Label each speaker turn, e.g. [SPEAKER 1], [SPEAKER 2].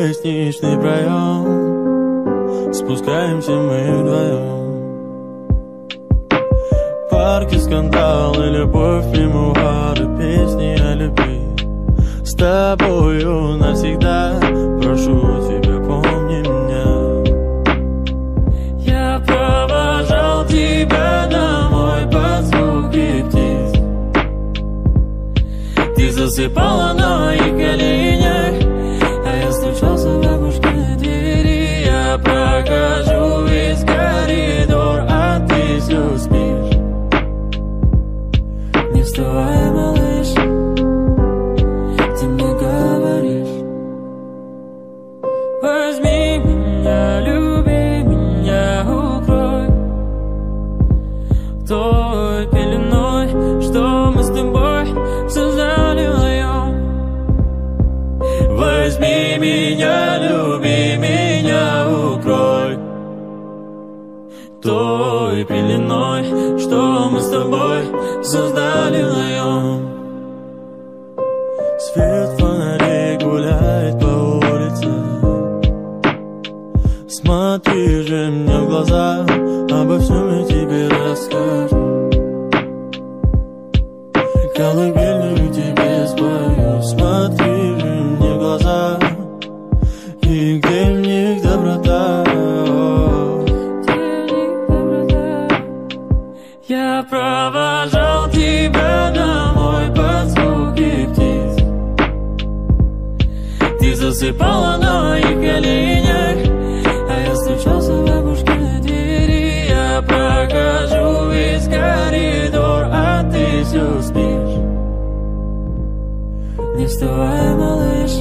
[SPEAKER 1] лестничный проем, спускаемся мы вдвоем. Парки, скандалы, любовь, мемуары, песни о любви. С тобою навсегда, прошу тебя, помни меня. Я провожал тебя домой под звуки птиц. Ты засыпала на моих коленях, а я стучался в бабушкиной двери. Я прохожу весь коридор, а ты все спишь. Не вставай, малыш, ты мне говоришь: возьми меня, люби меня, укрой той пеленой, что мы с тобой создали вдвоем. Возьми меня, люби меня, укрой той пеленой, что мы с тобой создали вдвоем. Свет фонарей гуляет по улице. Смотри же мне в глаза, обо всем я тебе расскажу. Колыбельную тебе спою. Смотри же мне в глаза, и где в них доброта. Я провожал тебя домой под звуки птиц. Ты засыпала на моих коленях, а я стучался в бабушкиной двери. Я прохожу весь коридор, а ты все спишь. Не вставай, малыш,